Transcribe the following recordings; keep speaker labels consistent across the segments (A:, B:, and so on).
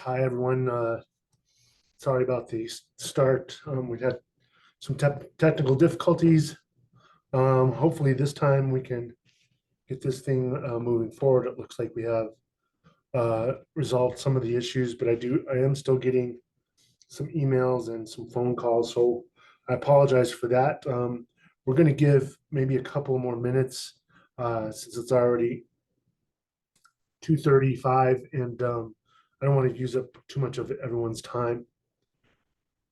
A: Hi, everyone. Sorry about the start. We had some technical difficulties. Hopefully this time we can get this thing moving forward. It looks like we have resolved some of the issues, but I am still getting some emails and some phone calls, so I apologize for that. We're going to give maybe a couple more minutes since it's already 2:35, and I don't want to use up too much of everyone's time.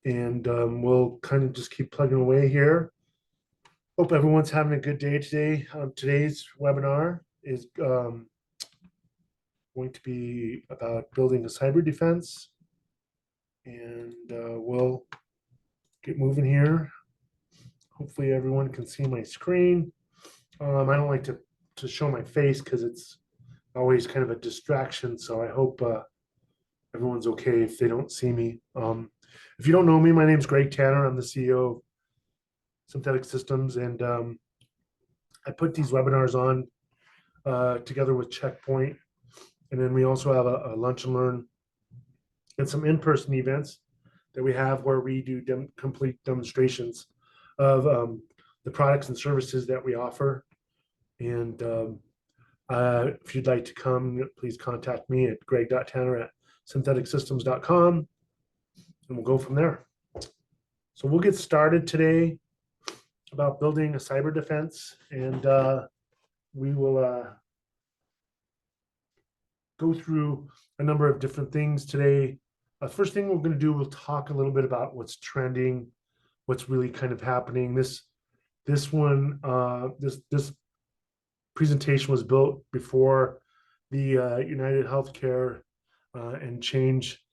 A: And we'll kind of just keep plugging away here. Hope everyone's having a good day today. Today's webinar is going to be about building a cyber defense, and we'll get moving here. Hopefully everyone can see my screen. I don't like to show my face because it's always kind of a distraction, so I hope everyone's okay if they don't see me. If you don't know me, my name is Greg Tanner. I'm the CEO of Synthetic Systems, and I put these webinars on together with Checkpoint, and then we also have a lunch and learn and some in-person events that we have where we do complete demonstrations of the products and services that we offer. And if you'd like to come, please contact me at greg.tanner@syntheticsystems.com, and we'll go from there. So we'll get started today about building a cyber defense, and we will go through a number of different things today. First thing we're going to do, we'll talk a little bit about what's trending, what's really kind of happening. This presentation was built before the United Healthcare and Change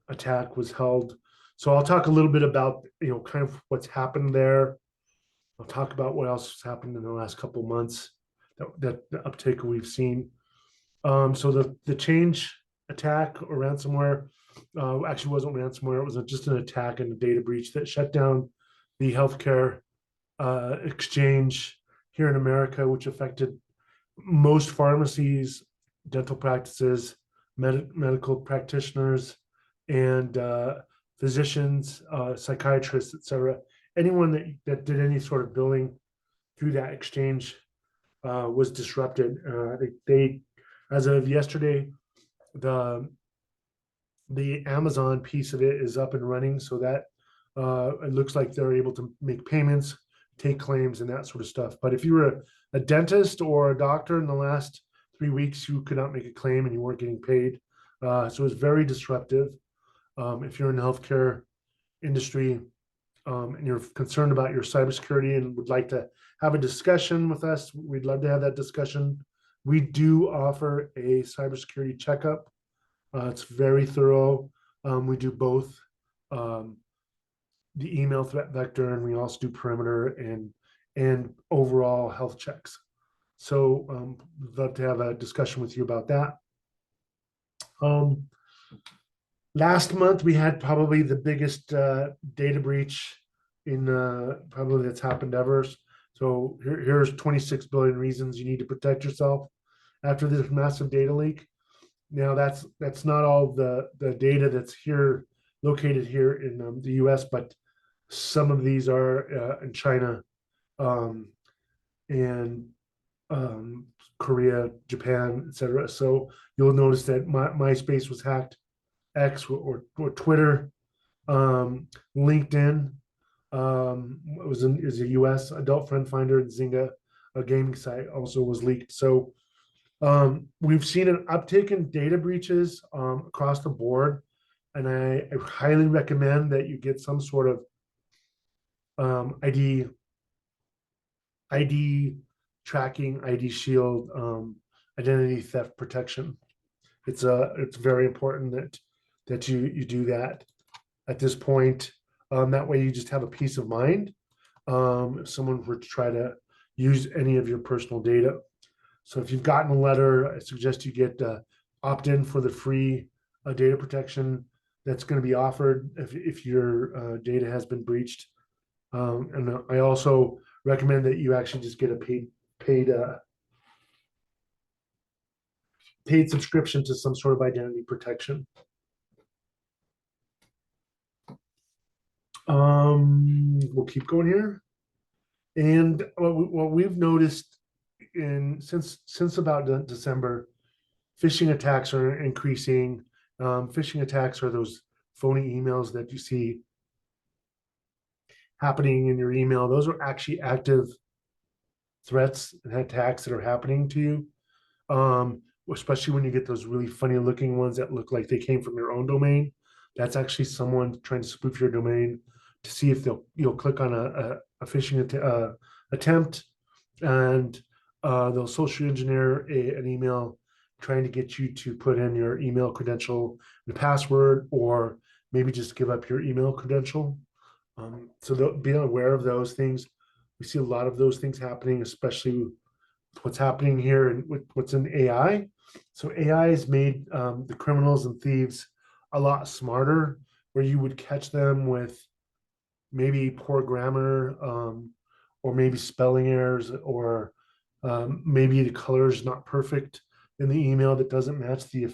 A: attack was held. So I'll talk a little bit about kind of what's happened there. I'll talk about what else has happened in the last couple of months, that the uptake we've seen. So the Change attack or ransomware actually wasn't ransomware. It was just an attack and a data breach that shut down the healthcare exchange here in America, which affected most pharmacies, dental practices, medical practitioners, and physicians, psychiatrists, etc. Anyone that did any sort of billing through that exchange was disrupted. They, as of yesterday, the Amazon piece of it is up and running, so that it looks like they're able to make payments, take claims, and that sort of stuff. But if you were a dentist or a doctor in the last 3 weeks, you could not make a claim and you weren't getting paid. So it's very disruptive. If you're in the healthcare industry and you're concerned about your cybersecurity and would like to have a discussion with us, we'd love to have that discussion. We do offer a cybersecurity checkup. It's very thorough. We do both the email threat vector, and we also do perimeter and overall health checks. So we'd love to have a discussion with you about that. Last month, we had probably the biggest data breach in probably that's happened ever. So here's 26 billion reasons you need to protect yourself after this massive data leak. Now that's not all the data that's here located here in the U.S., but some of these are in China and Korea, Japan, etc. So you'll notice that MySpace was hacked, X or Twitter, LinkedIn is a U.S. adult friend finder, and Zynga, a gaming site, also was leaked. So we've seen an uptick in data breaches across the board, and I highly recommend that you get some sort of ID tracking, ID shield, identity theft protection. It's very important that you do that at this point. That way you just have a peace of mind if someone were to try to use any of your personal data. So if you've gotten a letter, I suggest you get opt-in for the free data protection that's going to be offered if your data has been breached. And I also recommend that you actually just get a paid paid subscription to some sort of identity protection. We'll keep going here. And what we've noticed since about December, phishing attacks are increasing. Phishing attacks are those phony emails that you see happening in your email. Those are actually active threats and attacks that are happening to you. Especially when you get those really funny looking ones that look like they came from your own domain. That's actually someone trying to spoof your domain to see if you'll click on a phishing attempt, and they'll social engineer an email trying to get you to put in your email credential and password, or maybe just give up your email credential. So be aware of those things. We see a lot of those things happening, especially with what's happening here and with what's in AI. So AI has made the criminals and thieves a lot smarter, where you would catch them with maybe poor grammar, or maybe spelling errors, or maybe the color is not perfect in the email that doesn't match the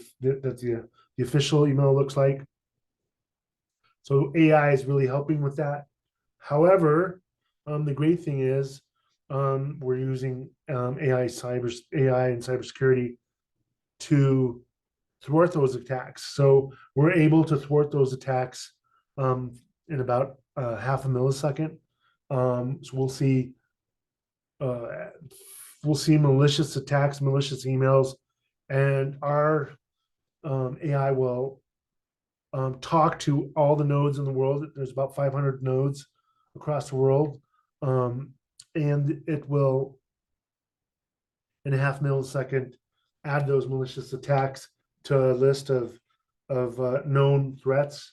A: official email looks like. So AI is really helping with that. However, the great thing is we're using AI and cybersecurity to thwart those attacks. So we're able to thwart those attacks in about half a millisecond. So we'll see malicious attacks, malicious emails, and our AI will talk to all the nodes in the world. There's about 500 nodes across the world, and it will, in a half millisecond, add those malicious attacks to a list of known threats,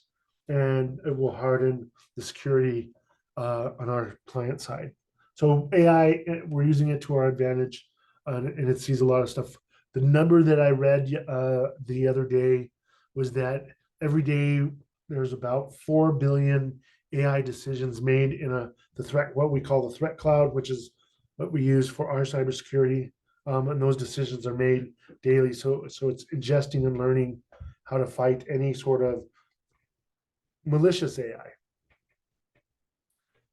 A: and it will harden the security on our client side. So AI, we're using it to our advantage, and it sees a lot of stuff. The number that I read the other day was that every day there's about 4 billion AI decisions made in what we call the threat cloud, which is what we use for our cybersecurity. And those decisions are made daily. So it's ingesting and learning how to fight any sort of malicious AI.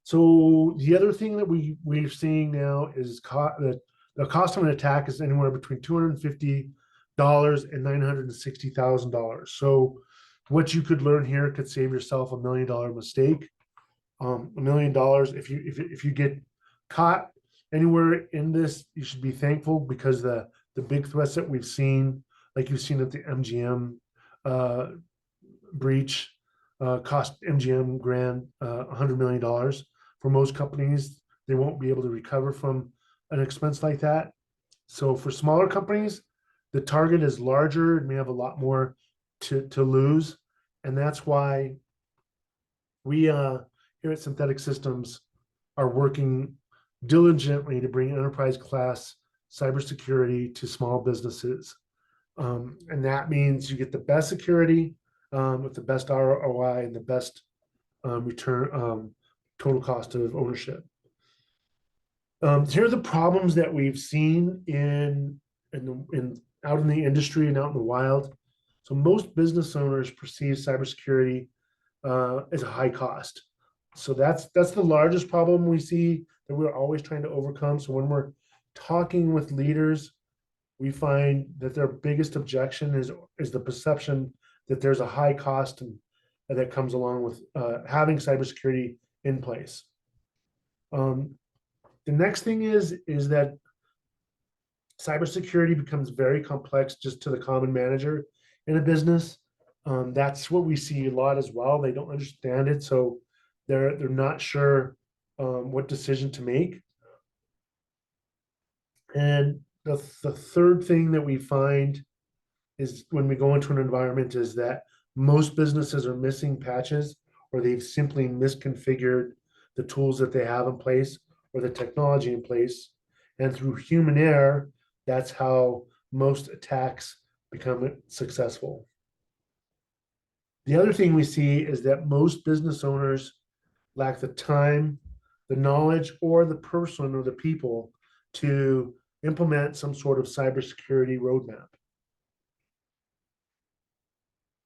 A: So the other thing that we're seeing now is that the cost of an attack is anywhere between $250 and $960,000. So what you could learn here could save yourself $1 million mistake. $1 million. If you get caught anywhere in this, you should be thankful, because the big threats that we've seen, like you've seen at the MGM breach, cost MGM grand $100 million. For most companies, they won't be able to recover from an expense like that. So for smaller companies, the target is larger and may have a lot more to lose, and that's why we here at Synthetic Systems are working diligently to bring enterprise class cybersecurity to small businesses. And that means you get the best security with the best ROI and the best return, total cost of ownership. Here are the problems that we've seen out in the industry and out in the wild. So most business owners perceive cybersecurity as a high cost. So that's the largest problem we see that we're always trying to overcome. So when we're talking with leaders, we find that their biggest objection is the perception that there's a high cost that comes along with having cybersecurity in place. The next thing is that cybersecurity becomes very complex just to the common manager in a business. That's what we see a lot as well. They don't understand it, so they're not sure what decision to make. And the third thing that we find is when we go into an environment is that most businesses are missing patches, or they've simply misconfigured the tools that they have in place or the technology in place. And through human error, that's how most attacks become successful. The other thing we see is that most business owners lack the time, the knowledge, or the person or the people to implement some sort of cybersecurity roadmap.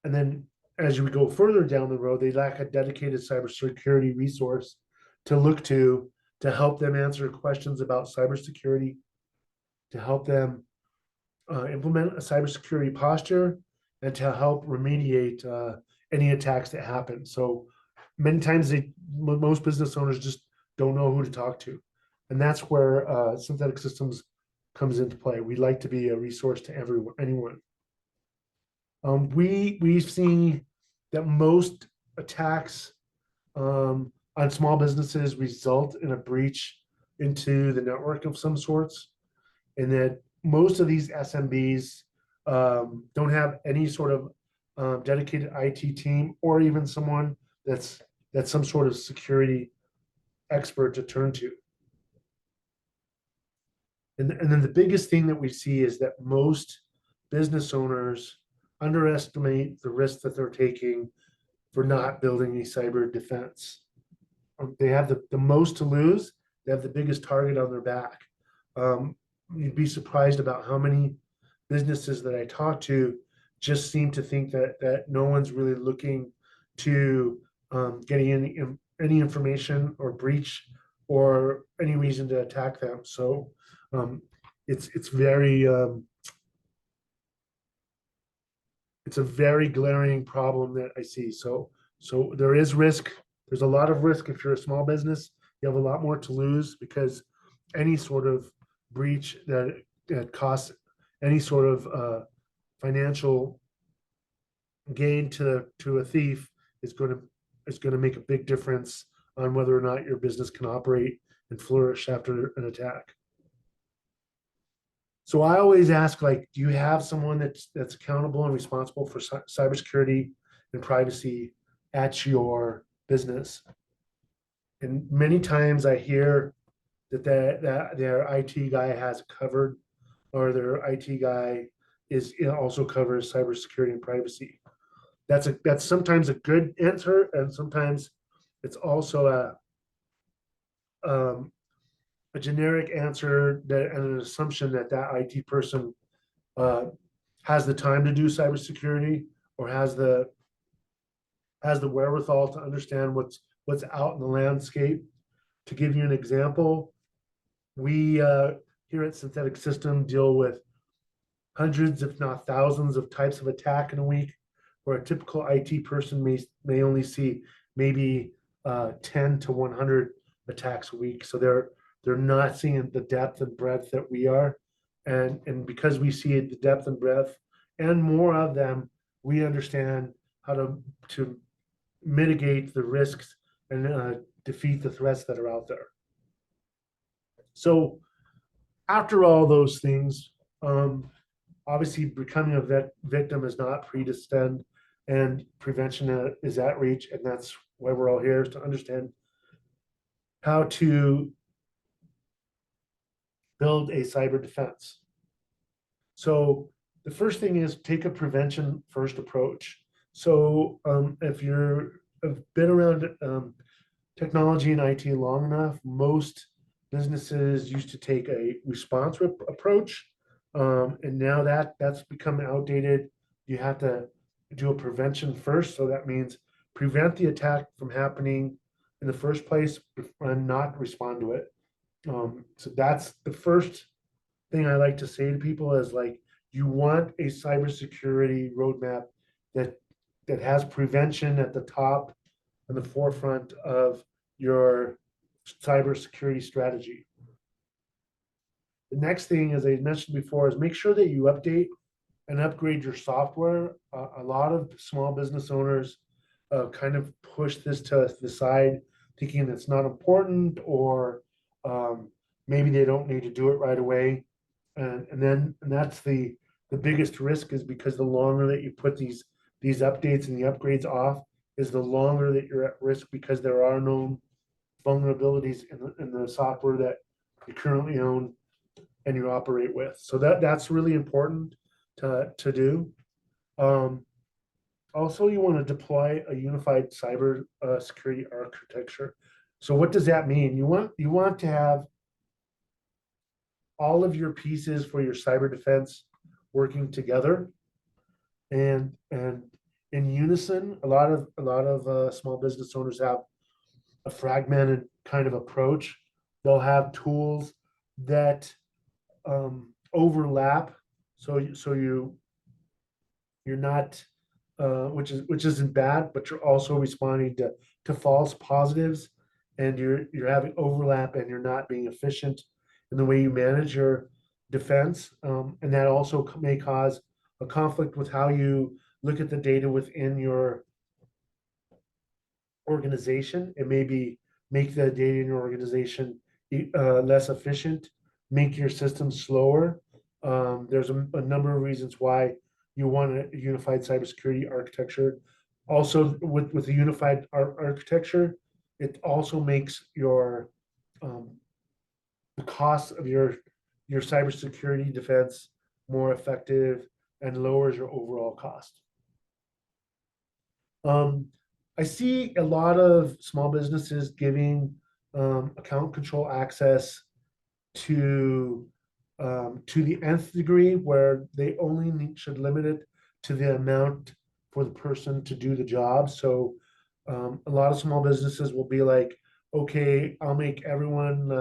A: And then as we go further down the road, they lack a dedicated cybersecurity resource to look to help them answer questions about cybersecurity, to help them implement a cybersecurity posture, and to help remediate any attacks that happen. So many times most business owners just don't know who to talk to. And that's where Synthetic Systems comes into play. We like to be a resource to everyone, anyone. We've seen that most attacks on small businesses result in a breach into the network of some sorts, and that most of these SMBs don't have any sort of dedicated IT team or even someone that's some sort of security expert to turn to. And then the biggest thing that we see is that most business owners underestimate the risk that they're taking for not building a cyber defense. They have the most to lose. They have the biggest target on their back. You'd be surprised about how many businesses that I talk to just seem to think that no one's really looking to getting any information or breach or any reason to attack them. So it's very it's a very glaring problem that I see. So there is risk. There's a lot of risk if you're a small business. You have a lot more to lose because any sort of breach that costs any sort of financial gain to a thief is going to make a big difference on whether or not your business can operate and flourish after an attack. So I always ask, like, do you have someone that's accountable and responsible for cybersecurity and privacy at your business? And many times I hear that their IT guy has it covered, or their IT guy is also covers cybersecurity and privacy. That's sometimes a good answer, and sometimes it's also a generic answer that and an assumption that that IT person uh, has the time to do cybersecurity or has the wherewithal to understand what's out in the landscape. To give you an example, we here at Synthetic System deal with hundreds, if not thousands, of types of attack in a week, where a typical IT person may only see maybe 10 to 100 attacks a week. So they're not seeing the depth and breadth that we are, and because we see the depth and breadth and more of them, we understand how to mitigate the risks and defeat the threats that are out there. So after all those things, obviously becoming a victim is not predestined, and prevention is at reach, and that's why we're all here, is to understand how to build a cyber defense. So the first thing is take a prevention first approach. So if you're have been around technology and IT long enough, most businesses used to take a response approach, and now that's become outdated. You have to do a prevention first, so that means prevent the attack from happening in the first place and not respond to it. So that's the first thing I like to say to people is, like, you want a cybersecurity roadmap that has prevention at the top and the forefront of your cybersecurity strategy. The next thing, as I mentioned before, is make sure that you update and upgrade your software. A lot of small business owners kind of push this to the side, thinking it's not important, or maybe they don't need to do it right away. And that's the biggest risk, is because the longer that you put these updates and the upgrades off, is the longer that you're at risk, because there are known vulnerabilities in the software that you currently own and you operate with. So that's really important to do. Also, you want to deploy a unified cyber security architecture. So what does that mean? You want to have all of your pieces for your cyber defense working together, and in unison. A lot of small business owners have a fragmented kind of approach. They'll have tools that overlap, you're not, which isn't bad, but you're also responding to false positives, and you're having overlap, and you're not being efficient in the way you manage your defense, and that also may cause a conflict with how you look at the data within your organization. It maybe make the data in your organization less efficient, make your system slower. There's a number of reasons why you want a unified cybersecurity architecture. Also, with a unified architecture, it also makes your um, the cost of your cybersecurity defense more effective and lowers your overall cost. Um, I see a lot of small businesses giving account control access to to the nth degree, where they only should limit it to the amount for the person to do the job. So a lot of small businesses will be like, okay, I'll make everyone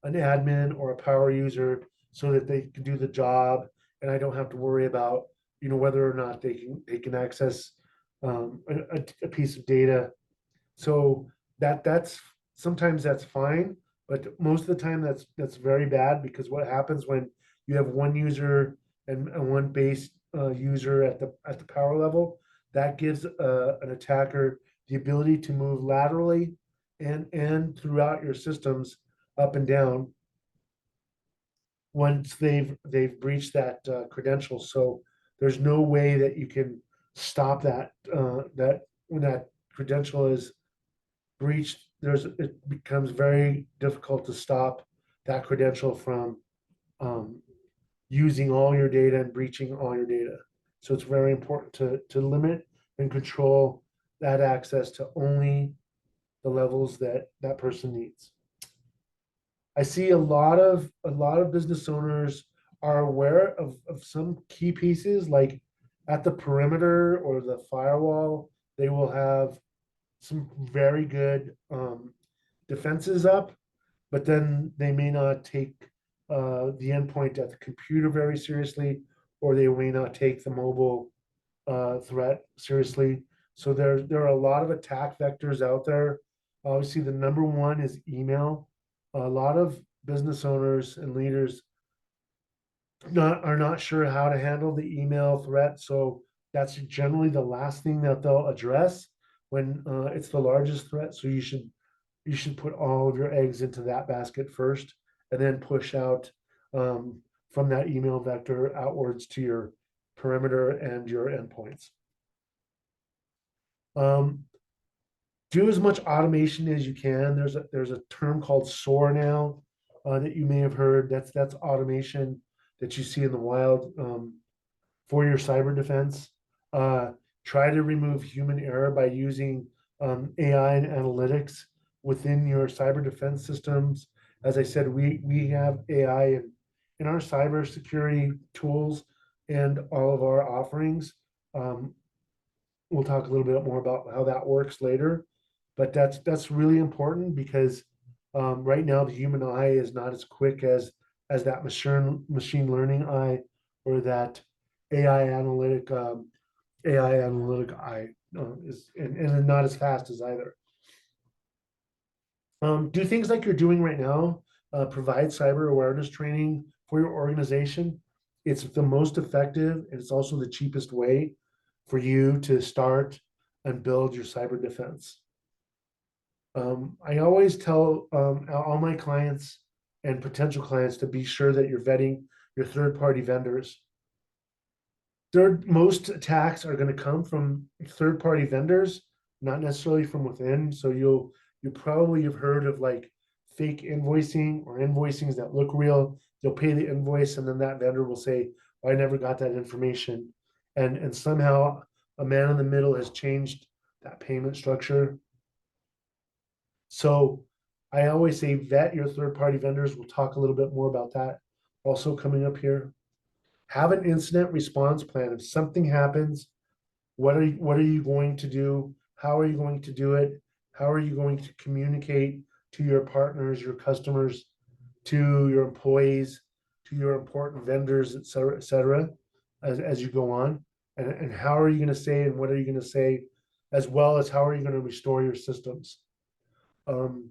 A: an admin or a power user so that they can do the job, and I don't have to worry about, whether or not they can access a piece of data. So that's sometimes that's fine, but most of the time that's very bad, because what happens when you have one user and one base user at the power level, that gives an attacker the ability to move laterally and throughout your systems up and down once they've breached that credential. So there's no way that you can stop that when that credential is breached. It becomes very difficult to stop that credential from um, using all your data and breaching all your data. So it's very important to limit and control that access to only the levels that that person needs. I see a lot of business owners are aware of some key pieces, like at the perimeter or the firewall, they will have some very good defenses up, but then they may not take the endpoint at the computer very seriously, or they may not take the mobile threat seriously. So there are a lot of attack vectors out there. Obviously, the number one is email. A lot of business owners and leaders are not sure how to handle the email threat. So that's generally the last thing that they'll address when it's the largest threat. So you should put all of your eggs into that basket first, and then push out from that email vector outwards to your perimeter and your endpoints. Um, do as much automation as you can. There's a term called SOAR now that you may have heard. That's automation that you see in the wild for your cyber defense. Uh, Try to remove human error by using AI and analytics within your cyber defense systems. As I said, we have AI in our cybersecurity tools and all of our offerings. Um, we'll talk a little bit more about how that works later, but that's really important, because right now the human eye is not as quick as that machine learning eye, or that AI analytic AI analytic eye is, and not as fast as either. Do things like you're doing right now provide cyber awareness training for your organization. It's the most effective, and it's also the cheapest way for you to start and build your cyber defense. I always tell all my clients and potential clients to be sure that you're vetting your third-party vendors. Most attacks are going to come from third-party vendors, not necessarily from within. So you probably have heard of like fake invoicing or invoicings that look real. You'll pay the invoice, and then that vendor will say, "I never got that information," and somehow a man in the middle has changed that payment structure. So I always say vet your third-party vendors. We'll talk a little bit more about that also coming up here. Have an incident response plan. If something happens, what are you going to do? How are you going to do it? How are you going to communicate to your partners, your customers, to your employees, to your important vendors, et cetera, as you go on? And how are you going to say and what are you going to say, as well as how are you going to restore your systems? Um,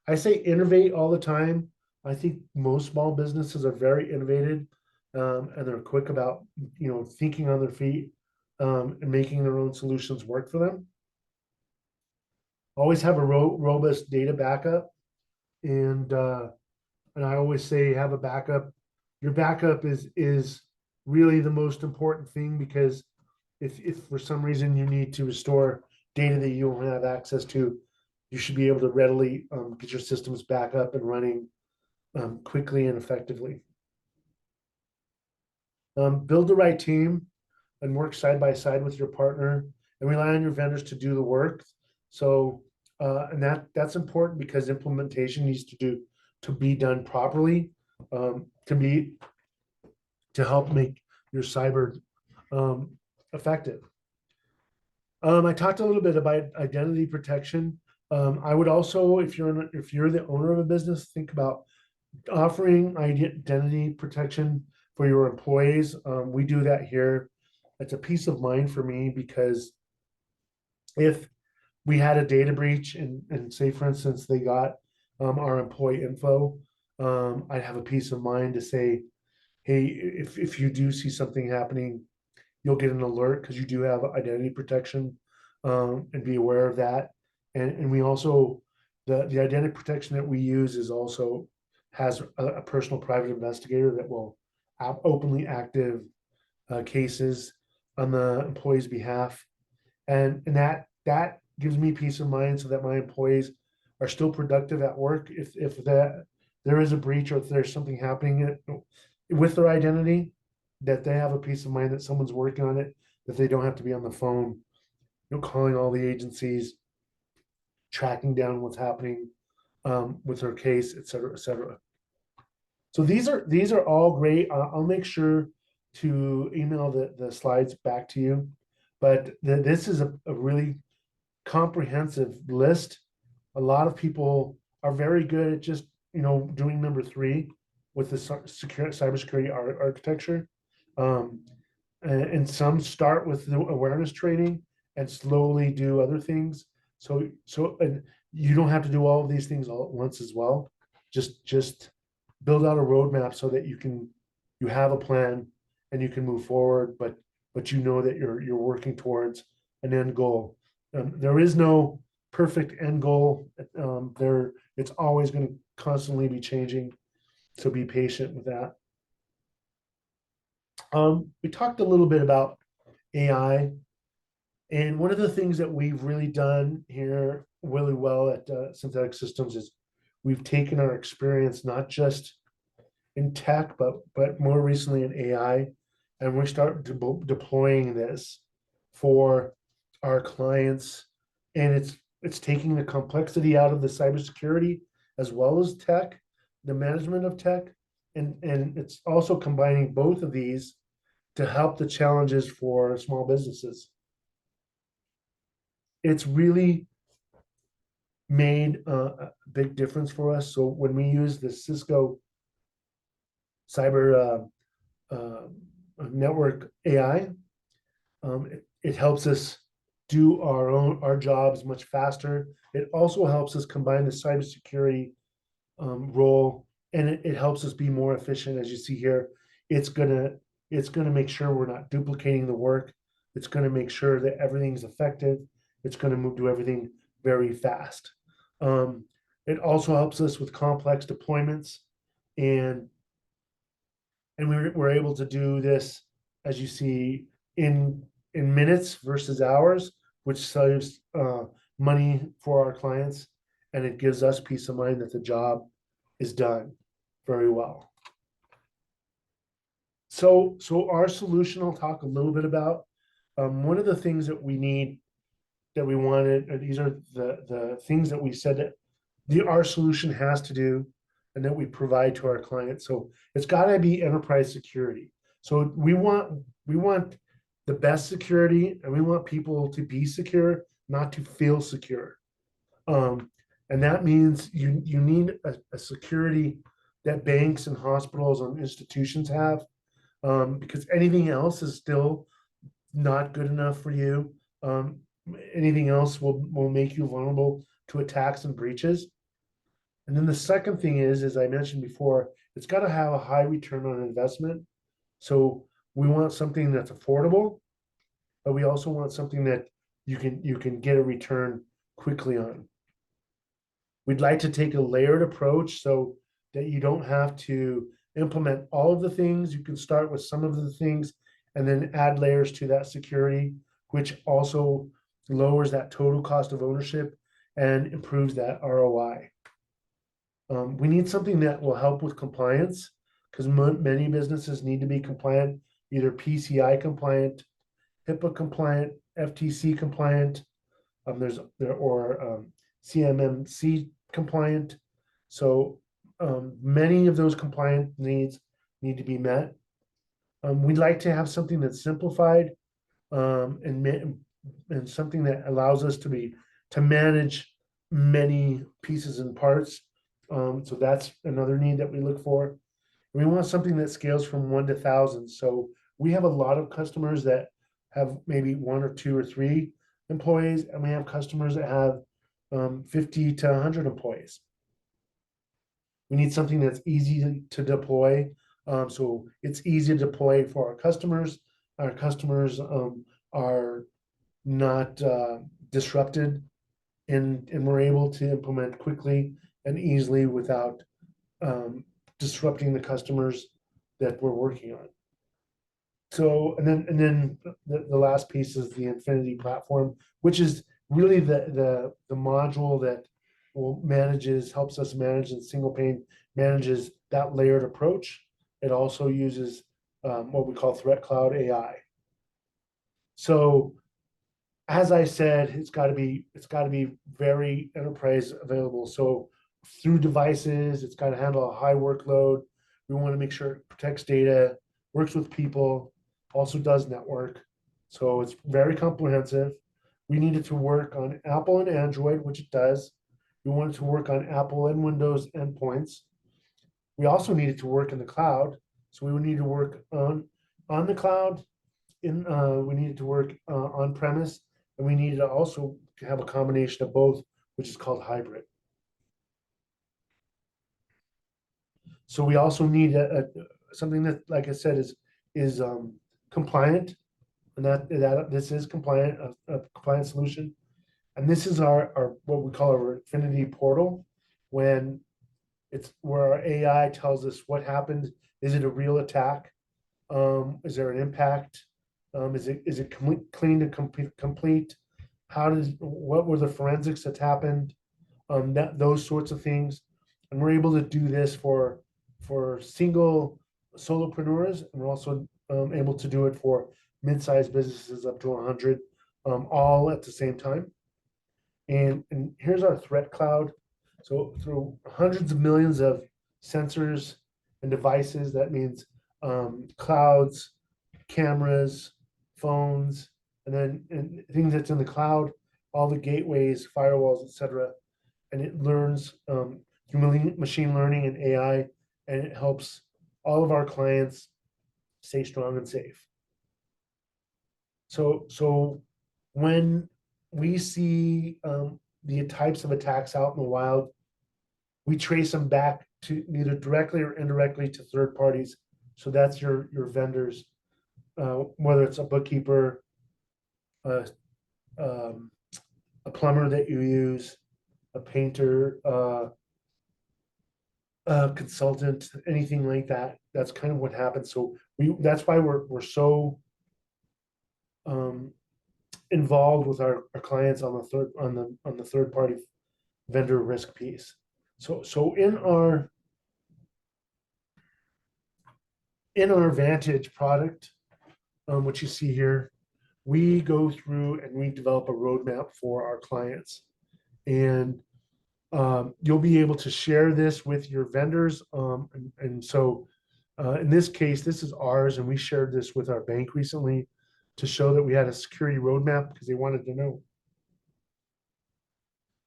A: I say innovate all the time. I think most small businesses are very innovative, and they're quick about thinking on their feet, and making their own solutions work for them. Always have a robust data backup, and I always say have a backup. Your backup is really the most important thing, because if for some reason you need to restore data that you don't have access to, you should be able to readily get your systems back up and running quickly and effectively. Build the right team and work side by side with your partner, and rely on your vendors to do the work. So, and that's important, because implementation needs to be done properly, to be to help make your cyber effective. I talked a little bit about identity protection. I would also, if you're the owner of a business, think about offering identity protection for your employees. We do that here. It's a peace of mind for me, because if we had a data breach, and say, for instance, they got our employee info, I'd have a peace of mind to say, hey, if you do see something happening, you'll get an alert, because you do have identity protection, and be aware of that. And we also, the identity protection that we use is also has a personal private investigator that will openly active cases on the employee's behalf, and that gives me peace of mind, so that my employees are still productive at work. If that there is a breach, or if there's something happening with their identity, that they have a peace of mind that someone's working on it, that they don't have to be on the phone, calling all the agencies, tracking down what's happening with their case, et cetera, et cetera. So these are all great. I'll make sure to email the slides back to you, but this is a really comprehensive list. A lot of people are very good at just doing number three with the cybersecurity architecture, um, and some start with the awareness training and slowly do other things. So and you don't have to do all of these things all at once as well. Just build out a roadmap, so that you have a plan and you can move forward, but you know that you're working towards an end goal. There is no perfect end goal. It's always going to constantly be changing. So be patient with that. We talked a little bit about AI, and one of the things that we've really done here really well at Synthetic Systems is we've taken our experience not just in tech, but more recently in AI, and we start deploying this for our clients, and it's taking the complexity out of the cybersecurity as well as tech, the management of tech, and it's also combining both of these to help the challenges for small businesses. It's really made a big difference for us. So when we use the Cisco Cyber Network AI, it helps us do our jobs much faster. It also helps us combine the cybersecurity role, and it helps us be more efficient. As you see here, it's gonna make sure we're not duplicating the work. It's gonna make sure that everything's effective. It's gonna do everything very fast. Um, it also helps us with complex deployments, and we're able to do this, as you see, in minutes versus hours, which saves money for our clients, and it gives us peace of mind that the job is done very well. So our solution, I'll talk a little bit about. One of the things that we need, that we wanted, and these are the things that we said that our solution has to do, and that we provide to our clients. So it's got to be enterprise security. So we want the best security, and we want people to be secure, not to feel secure. Um, and that means you need a security that banks and hospitals and institutions have, because anything else is still not good enough for you. Um, Anything else will make you vulnerable to attacks and breaches. And then the second thing is, as I mentioned before, it's got to have a high return on investment. So we want something that's affordable, but we also want something that you can get a return quickly on. We'd like to take a layered approach so that you don't have to implement all of the things. You can start with some of the things and then add layers to that security, which also lowers that total cost of ownership and improves that ROI. We need something that will help with compliance because many businesses need to be compliant, either PCI compliant, HIPAA compliant, FTC compliant, CMMC compliant. So many of those compliant needs need to be met. We'd like to have something that's simplified, and something that allows us to manage many pieces and parts. So that's another need that we look for. We want something that scales from 1 to 1,000. So we have a lot of customers that have maybe 1 or 2 or 3 employees, and we have customers that have 50 to 100 employees. We need something that's easy to deploy. So it's easy to deploy for our customers. Our customers are not disrupted, and we're able to implement quickly and easily without disrupting the customers that we're working on. So, and then the last piece is the Infinity platform, which is really the module that helps us manage in single pane, manages that layered approach. It also uses what we call Threat Cloud AI. So as I said, it's got to be very enterprise available. So through devices, it's got to handle a high workload. We want to make sure it protects data, works with people, also does network. So it's very comprehensive. We need it to work on Apple and Android, which it does. We want it to work on Apple and Windows endpoints. We also need it to work in the cloud. So we would need to work on the cloud. We need it to work on premise, and we needed to also have a combination of both, which is called hybrid. So we also need something that, like I said, is compliant, and that this is compliant, a compliant solution. And this is our what we call our Infinity portal, when it's where our AI tells us what happened. Is it a real attack? Is there an impact? Is it clean and complete? What were the forensics that happened? Those sorts of things, and we're able to do this for single solopreneurs, and we're also able to do it for mid-sized businesses up to 100, all at the same time. And here's our threat cloud. So through hundreds of millions of sensors and devices, that means clouds, cameras, phones, and things that's in the cloud, all the gateways, firewalls, etc. And it learns through machine learning and AI, and it helps all of our clients stay strong and safe. So when we see the types of attacks out in the wild, we trace them back to either directly or indirectly to third parties. So that's your vendors, whether it's a bookkeeper, a plumber that you use, a painter, a consultant, anything like that. That's kind of what happens. So that's why we're so involved with our clients on the third party vendor risk piece. So in our Vantage product, which you see here, we go through and we develop a roadmap for our clients, and you'll be able to share this with your vendors. And so in this case, this is ours, and we shared this with our bank recently. to show that we had a security roadmap because they wanted to know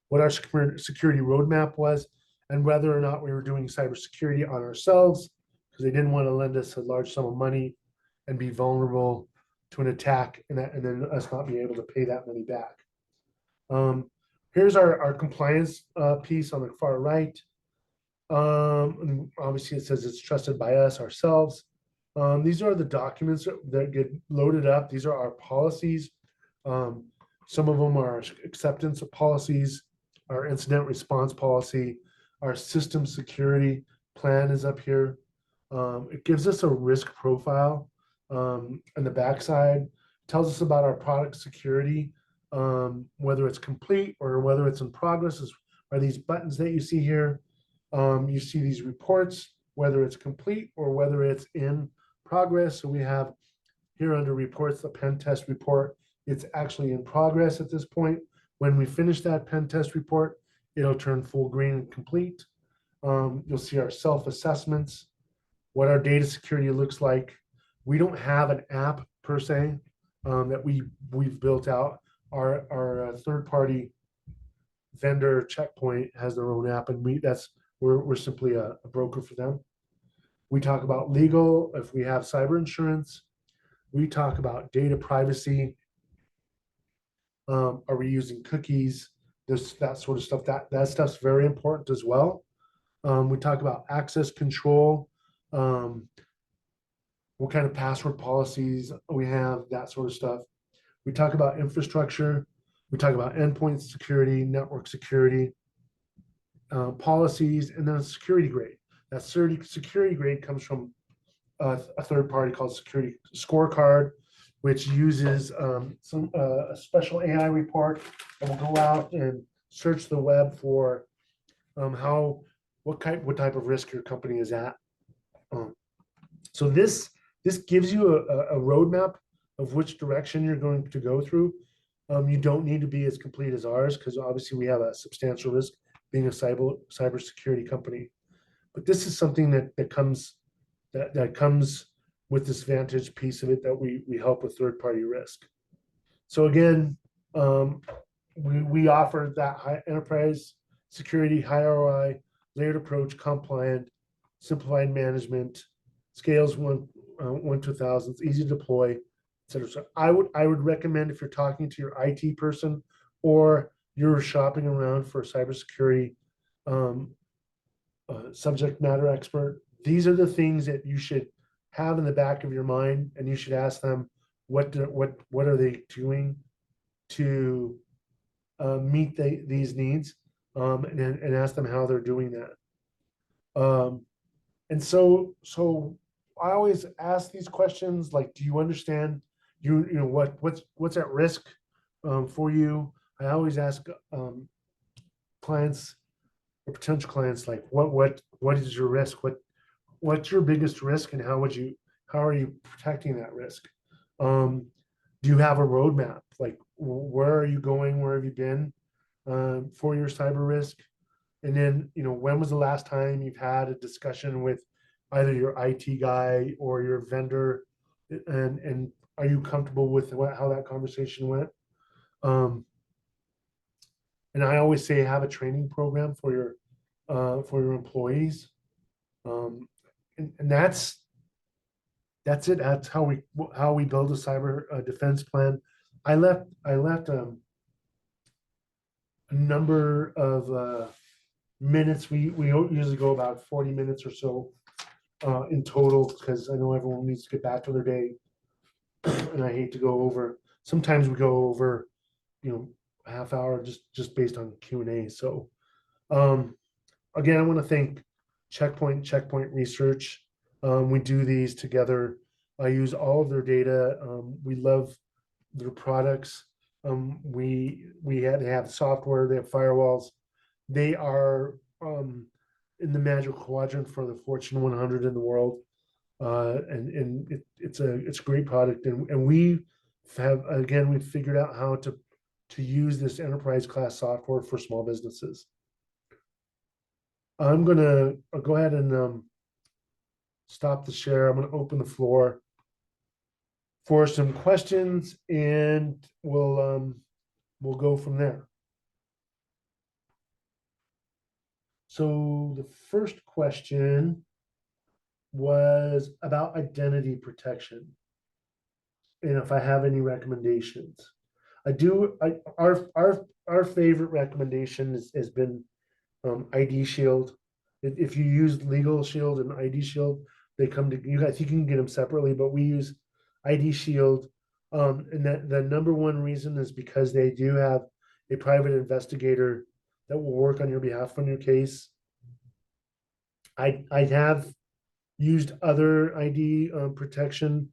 A: what our security roadmap was and whether or not we were doing cybersecurity on ourselves because they didn't want to lend us a large sum of money and be vulnerable to an attack and then us not be able to pay that money back. Here's our compliance piece on the far right. And obviously, it says it's trusted by us ourselves. These are the documents that get loaded up. These are our policies. Some of them are acceptance of policies, our incident response policy, our system security plan is up here. It gives us a risk profile on the backside, tells us about our product security, whether it's complete or whether it's in progress, are these buttons that you see here. You see these reports, whether it's complete or whether it's in progress. So we have here under reports, the pen test report. It's actually in progress at this point. When we finish that pen test report, it'll turn full green and complete. You'll see our self-assessments, what our data security looks like. We don't have an app per se that we've built out. Our third-party vendor Checkpoint has their own app, and we're simply a broker for them. We talk about legal, if we have cyber insurance. We talk about data privacy. Are we using cookies? That sort of stuff. That stuff's very important as well. We talk about access control, what kind of password policies we have, that sort of stuff. We talk about infrastructure. We talk about endpoint security, network security, policies, and then security grade. That security grade comes from a third party called Security Scorecard, which uses a special AI report that will go out and search the web for what type of risk your company is at. So this gives you a roadmap of which direction you're going to go through. You don't need to be as complete as ours because obviously we have a substantial risk being a cybersecurity company. But this is something that comes with this Vantage piece of it that we help with third-party risk. So again, we offer that high enterprise security, high ROI, layered approach, compliant, simplified management, scales 1 to 1,000, easy to deploy, et cetera. So I would recommend if you're talking to your IT person or you're shopping around for a cybersecurity subject matter expert, these are the things that you should have in the back of your mind, and you should ask them what are they doing to meet these needs, and ask them how they're doing that. And so I always ask these questions like, do you understand you know what's at risk for you? I always ask clients or potential clients like what is your risk? What's your biggest risk, and how are you protecting that risk? Do you have a roadmap? Like, where are you going? Where have you been for your cyber risk? And then, when was the last time you've had a discussion with either your IT guy or your vendor, and are you comfortable with how that conversation went? And I always say have a training program for your employees. And that's it. That's how we build a cyber defense plan. I left a number of minutes. We usually go about 40 minutes or so in total because I know everyone needs to get back to their day, and I hate to go over. Sometimes we go over, a half hour just based on Q&A. So again, I want to thank Checkpoint Research. We do these together. I use all of their data. We love their products. They have software, they have firewalls. They are in the magic quadrant for the Fortune 100 in the world, and it's a great product. And we we've figured out how to use this enterprise class software for small businesses. I'm gonna go ahead and stop the share. I'm gonna open the floor for some questions, and we'll go from there. So the first question was about identity protection, and if I have any recommendations. I do. Our favorite recommendation has been ID Shield. If you use Legal Shield and ID Shield, they come to you guys. You can get them separately, but we use ID Shield. And that the number one reason is because they do have a private investigator that will work on your behalf on your case. I have used other ID protection.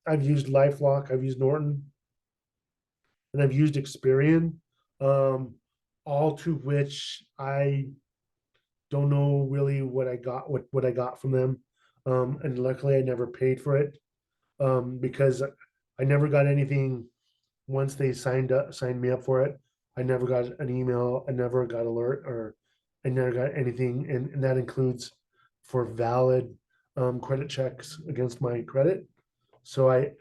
A: I've used LifeLock. I've used Norton, and I've used Experian. Um, all to which I don't know really what I got from them. And luckily I never paid for it because I never got anything once they signed me up for it. I never got an email, I never got alert, or I never got anything, and that includes for valid credit checks against my credit. So I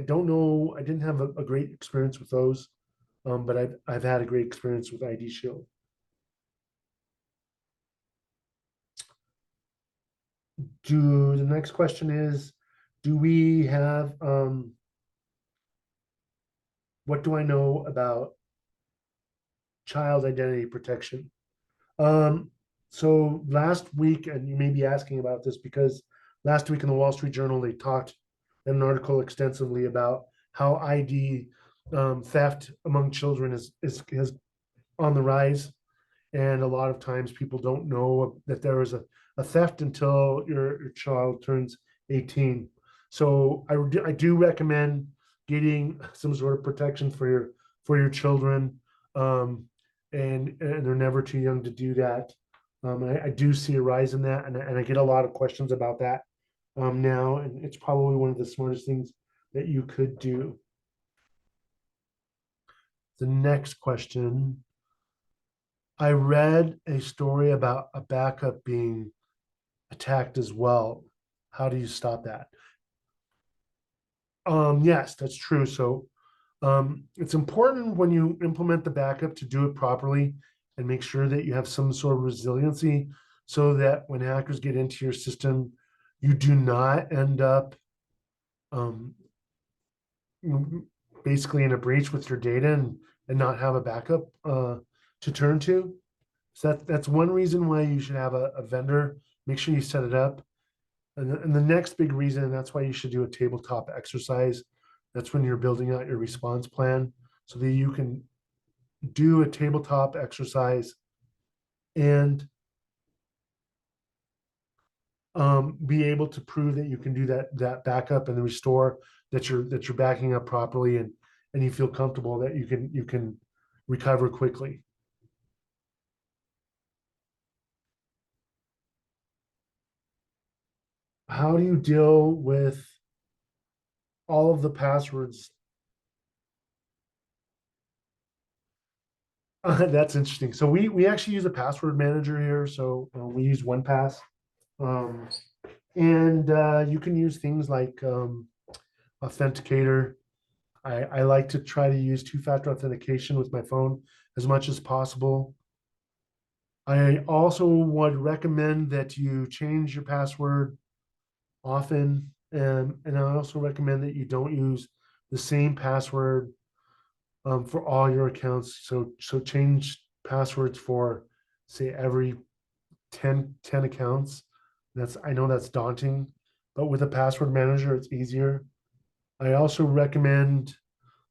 A: don't know. I didn't have a great experience with those, but I've had a great experience with ID Shield. The next question is, do we have what do I know about child identity protection? So last week, and you may be asking about this because last week in the Wall Street Journal, they talked in an article extensively about how ID theft among children is on the rise. And a lot of times people don't know that there is a theft until your child turns 18. So I do recommend getting some sort of protection for your children. And they're never too young to do that. I do see a rise in that, and I get a lot of questions about that now, and it's probably one of the smartest things that you could do. The next question, I read a story about a backup being attacked as well. How do you stop that? Yes, that's true. So it's important when you implement the backup to do it properly and make sure that you have some sort of resiliency so that when hackers get into your system, you do not end up um, basically in a breach with your data and not have a backup to turn to. So that's one reason why you should have a vendor. Make sure you set it up. And the next big reason, and that's why you should do a tabletop exercise. That's when you're building out your response plan so that you can do a tabletop exercise and be able to prove that you can do that backup and the restore, that you're backing up properly, and you feel comfortable that you can recover quickly. How do you deal with all of the passwords? That's interesting. So we actually use a password manager here. So we use OnePass, um, and you can use things like Authenticator. I like to try to use two-factor authentication with my phone as much as possible. I also would recommend that you change your password often, and I also recommend that you don't use the same password for all your accounts. So change passwords for say every 10 accounts. I know that's daunting, but with a password manager, it's easier. I also recommend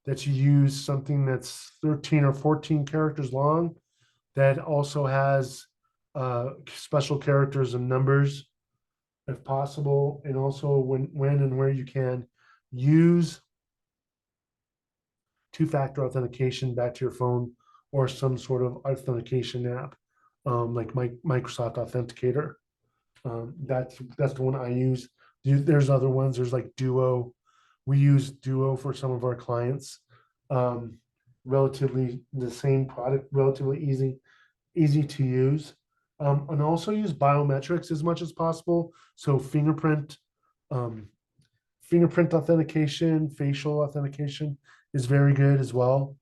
A: that you use something that's 13 or 14 characters long that also has special characters and numbers if possible, and also when and where you can use two-factor authentication back to your phone or some sort of authentication app, like Microsoft Authenticator. That's the one I use. There's other ones. There's like Duo. We use Duo for some of our clients. Um, Relatively the same product, relatively easy to use. And also use biometrics as much as possible. So um, fingerprint authentication, facial authentication is very good as well.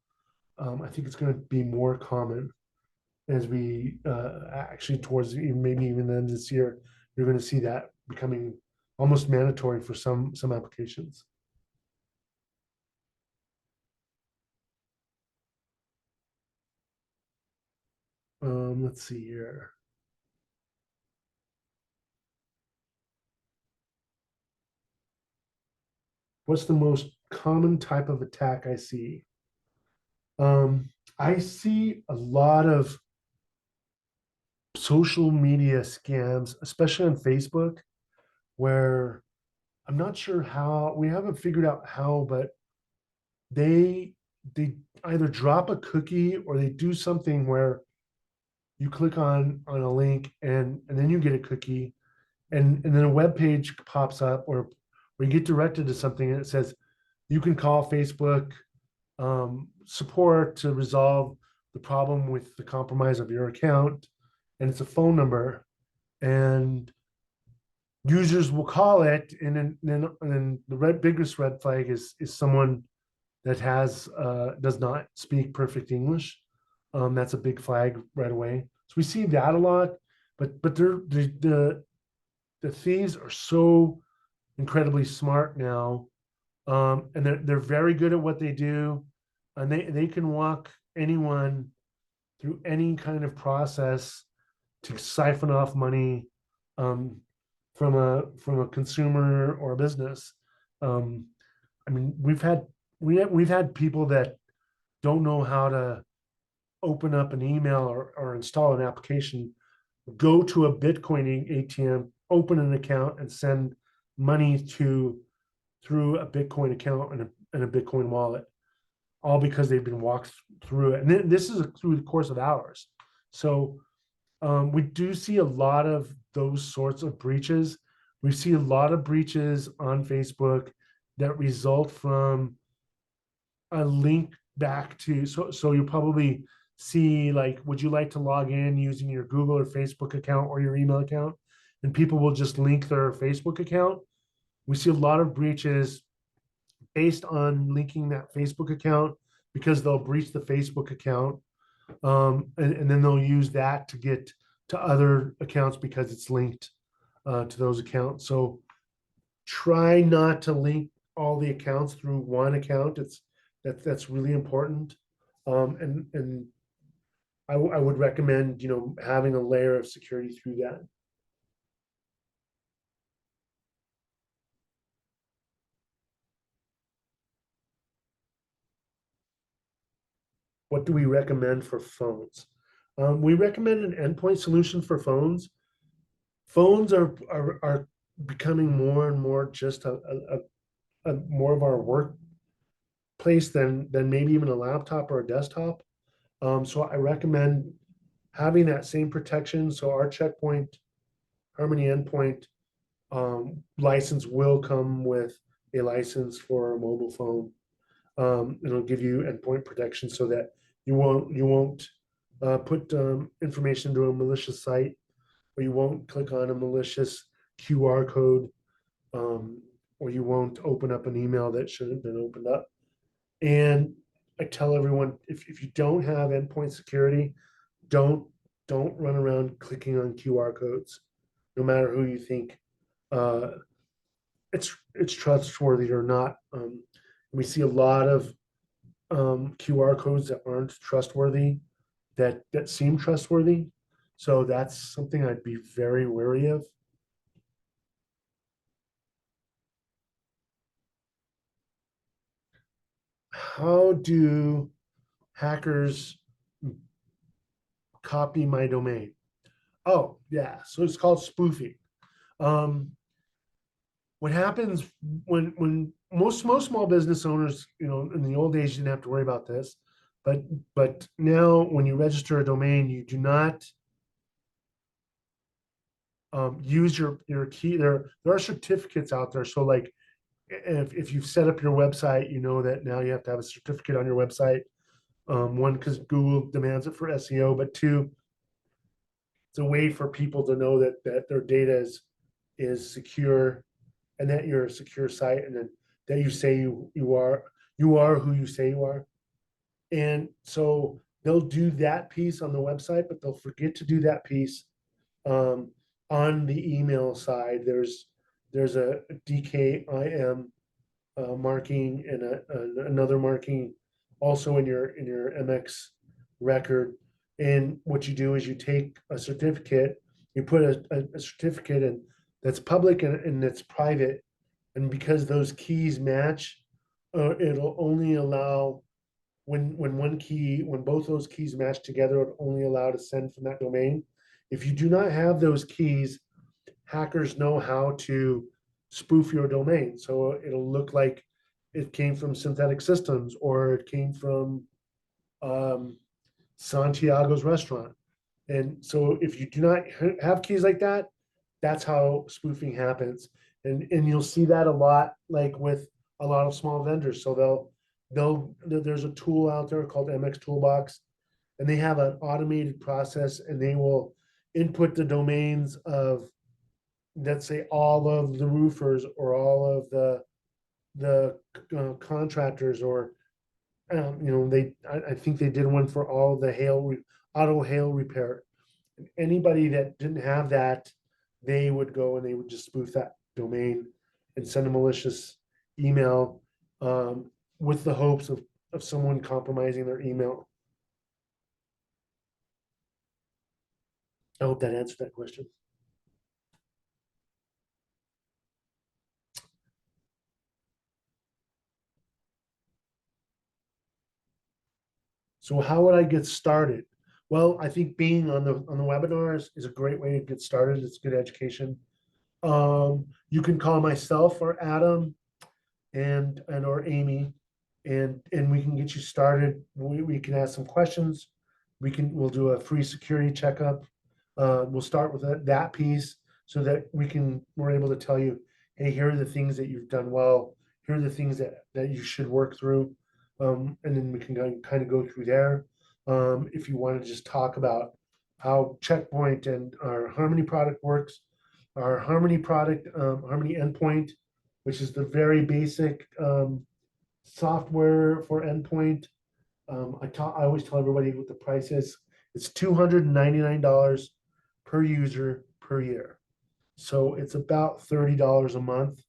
A: I think it's going to be more common as we actually towards maybe even the end of this year. You're going to see that becoming almost mandatory for some applications. Let's see here. What's the most common type of attack I see? I see a lot of social media scams, especially on Facebook, where I'm not sure how, we haven't figured out how, but they they either drop a cookie or they do something where you click on a link and then you get a cookie and then a web page pops up or you get directed to something and it says you can call Facebook support to resolve the problem with the compromise of your account, and it's a phone number, and users will call it, and then the biggest red flag is someone that has does not speak perfect English. That's a big flag right away. So we see that a lot, but the thieves are so incredibly smart now, and they're very good at what they do, and they can walk anyone through any kind of process to siphon off money um, from a consumer or a business. Um, I mean, we've had people that don't know how to open up an email or install an application, go to a Bitcoin ATM, open an account, and send money through a Bitcoin account and a Bitcoin wallet, all because they've been walked through it. And this is through the course of hours. So we do see a lot of those sorts of breaches. We see a lot of breaches on Facebook that result from a link back to, so you probably see like, would you like to log in using your Google or Facebook account or your email account? And people will just link their Facebook account. We see a lot of breaches based on linking that Facebook account because they'll breach the Facebook account, and then they'll use that to get to other accounts because it's linked to those accounts. So try not to link all the accounts through one account. That's really important. And I would recommend having a layer of security through that. What do we recommend for phones? We recommend an endpoint solution for phones. Phones are becoming more and more just a more of our workplace than maybe even a laptop or a desktop. So I recommend having that same protection. So our Checkpoint Harmony endpoint license will come with a license for a mobile phone. It'll give you endpoint protection so that you won't put information into a malicious site, or you won't click on a malicious QR code, or you won't open up an email that shouldn't have been opened up. And I tell everyone, if you don't have endpoint security, don't don't run around clicking on QR codes, no matter who you think uh, it's trustworthy or not. We see a lot of QR codes that aren't trustworthy, that seem trustworthy. So that's something I'd be very wary of. How do hackers copy my domain? Oh, yeah. So it's called spoofing. Um, what happens when most small business owners, in the old days, you didn't have to worry about this, but now when you register a domain, you do not use your key. There are certificates out there. So like if you've set up your website, you know that now you have to have a certificate on your website. One, because Google demands it for SEO, but two, it's a way for people to know that their data is secure and that you're a secure site, and then that you say you are who you say you are. And so they'll do that piece on the website, but they'll forget to do that piece um, on the email side. There's a DKIM marking and another marking also in your MX record. And what you do is you take a certificate, you put a certificate in that's public and that's private. And because those keys match, it'll only allow when both those keys match together, it'll only allow to send from that domain. If you do not have those keys, hackers know how to spoof your domain. So it'll look like it came from Synthetic Systems or it came from um, Santiago's restaurant. And so if you do not have keys like that, that's how spoofing happens. And you'll see that a lot, like with a lot of small vendors. So there's a tool out there called MX Toolbox, and they have an automated process, and they will input the domains of, let's say, all of the roofers or all of the contractors, or I think they did one for all the auto hail repair. Anybody that didn't have that, they would go and they would just spoof that domain and send a malicious email with the hopes of someone compromising their email. I hope that answered that question. So how would I get started? Well, I think being on the webinars is a great way to get started. It's good education. You can call myself or Adam and or Amy, and we can get you started. We can ask some questions. We'll do a free security checkup. We'll start with that piece so that we're able to tell you, hey, here are the things that you've done well. Here are the things that you should work through. And then we can kind of go through there. If you want to just talk about how Checkpoint and our Harmony product works, our Harmony product, Harmony Endpoint, which is the very basic software for endpoint. I always tell everybody what the price is. It's $299 per user per year. So it's about $30 a month.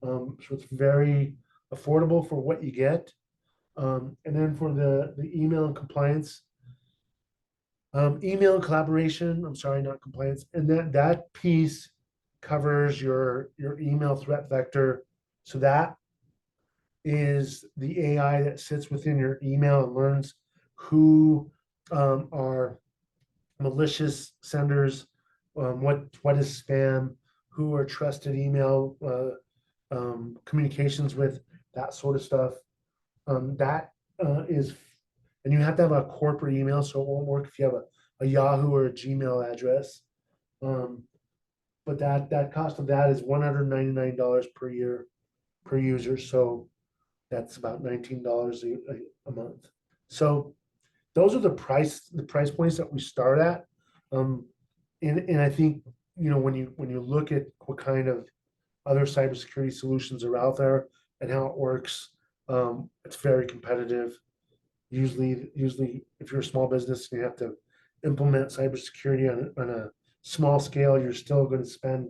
A: So it's very affordable for what you get. And then for the email and compliance, email and collaboration, I'm sorry, not compliance. And that piece covers your email threat vector. So that is the AI that sits within your email and learns who are malicious senders, what is spam, who are trusted email communications with, that sort of stuff. That is, and you have to have a corporate email, so it won't work if you have a Yahoo or a Gmail address. But that cost of that is $199 per year per user. So that's about $19 a month. So those are the price points that we start at. And I think when you look at what kind of other cybersecurity solutions are out there and how it works, it's very competitive. Usually, if you're a small business and you have to implement cybersecurity on a small scale, you're still going to spend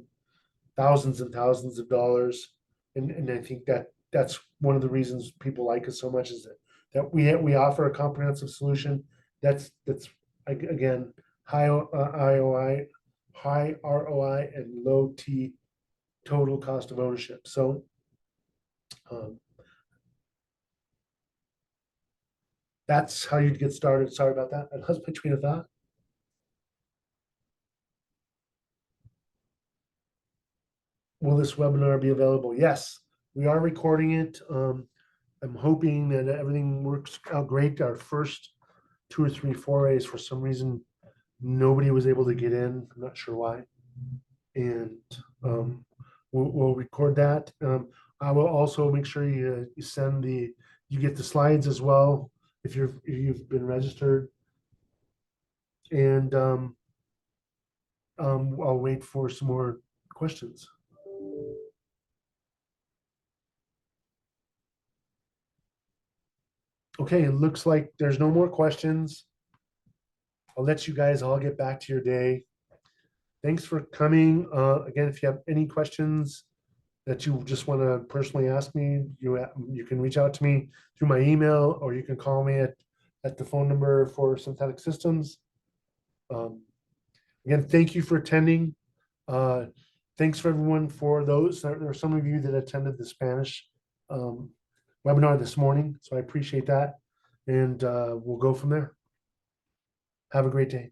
A: thousands and thousands of dollars. And I think that's one of the reasons people like us so much, is that we offer a comprehensive solution that's again high IOI, high ROI, and low T total cost of ownership. So that's how you'd get started. Sorry about that. I lost my train of thought. Will this webinar be available? Yes, we are recording it. I'm hoping that everything works out great. Our first 2 or 3 forays, for some reason, nobody was able to get in. I'm not sure why. And we'll record that. I will also make sure you get the slides as well if you've been registered. And I'll wait for some more questions. Okay, it looks like there's no more questions. I'll let you guys all get back to your day. Thanks for coming. Again, if you have any questions that you just want to personally ask me, you can reach out to me through my email, or you can call me at the phone number for Synthetic Systems. Um, Again, thank you for attending. Uh, Thanks for everyone for those. There are some of you that attended the Spanish um, webinar this morning, so I appreciate that. And we'll go from there. Have a great day.